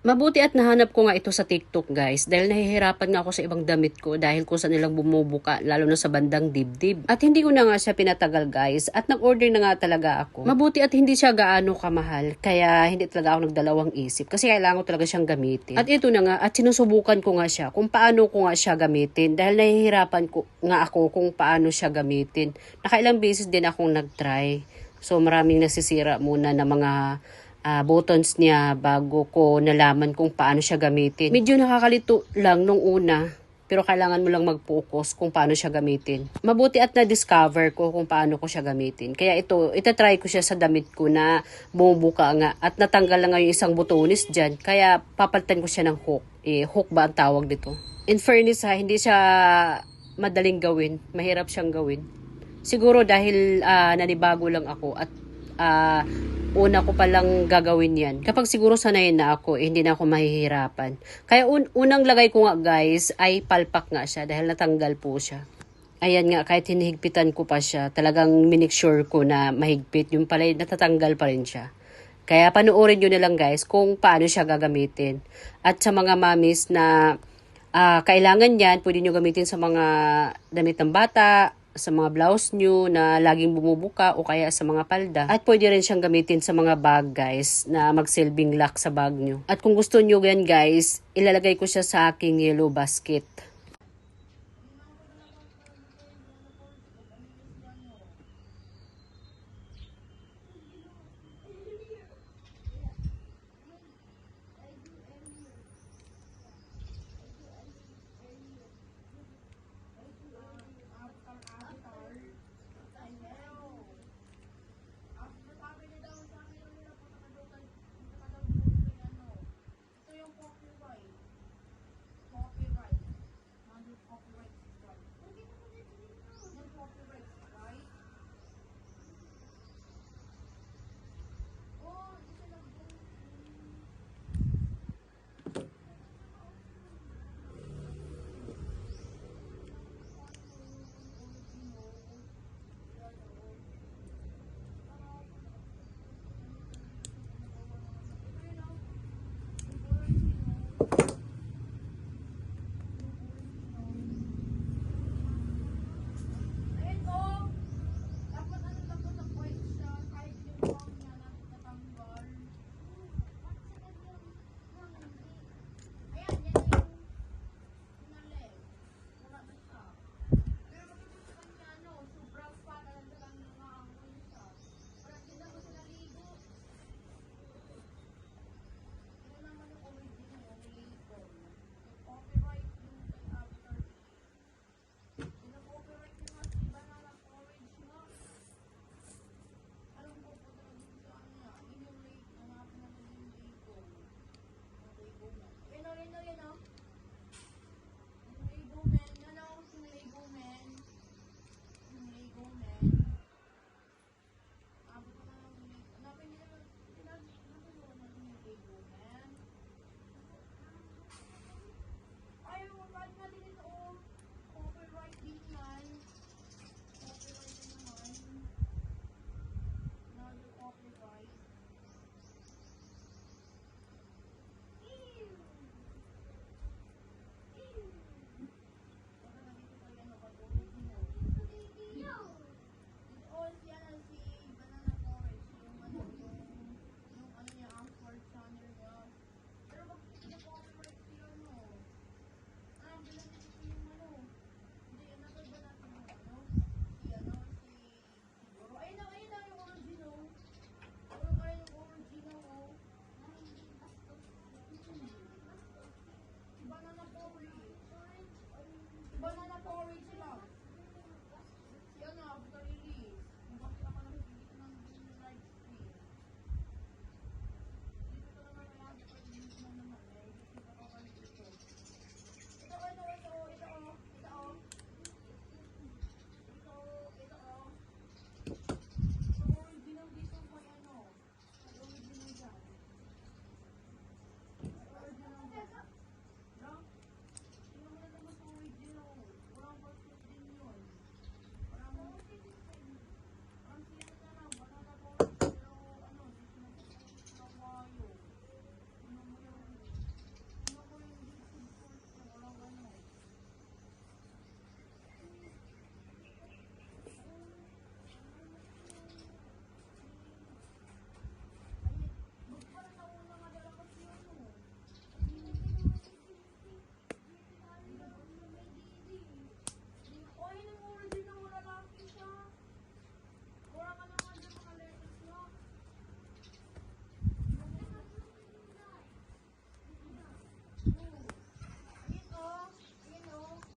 Mabuti at nahanap ko nga ito sa TikTok guys dahil nahihirapan nga ako sa ibang damit ko dahil kung saan nilang bumubuka lalo na sa bandang dibdib. At hindi ko na nga siya pinatagal guys at nag-order na nga talaga ako. Mabuti at hindi siya gaano kamahal kaya hindi talaga ako nagdalawang isip kasi kailangan ko talaga siyang gamitin. At ito na nga at sinusubukan ko nga siya kung paano ko nga siya gamitin dahil nahihirapan ko nga ako kung paano siya gamitin. Nakailang beses din akong nag-try. So maraming nasisira muna na mga buttons niya bago ko nalaman kung paano siya gamitin. Medyo nakakalito lang nung una, pero kailangan mo lang mag-focus kung paano siya gamitin. Mabuti at na-discover ko kung paano ko siya gamitin. Kaya itatry ko siya sa damit ko na bumubuka nga at natanggal lang nga yung isang butonis dyan. Kaya papalitan ko siya ng hook. Hook ba ang tawag dito? In fairness hindi siya madaling gawin. Mahirap siyang gawin. Siguro dahil nanibago lang ako at una ko palang gagawin yan. Kapag siguro sanayin na ako, hindi na ako mahihirapan. Kaya unang lagay ko nga guys, ay palpak nga siya dahil natanggal po siya. Ayan nga, kahit hinihigpitan ko pa siya, talagang make sure ko na mahigpit. Yung pala, natatanggal pa rin siya. Kaya panoorin nyo na lang guys kung paano siya gagamitin. At sa mga mamis na kailangan yan, pwede nyo gamitin sa mga damit ng bata, sa mga blouse nyo na laging bumubuka o kaya sa mga palda. At pwede rin siyang gamitin sa mga bag guys na magsilbing lock sa bag nyo. At kung gusto nyo yan guys, ilalagay ko siya sa aking yellow basket.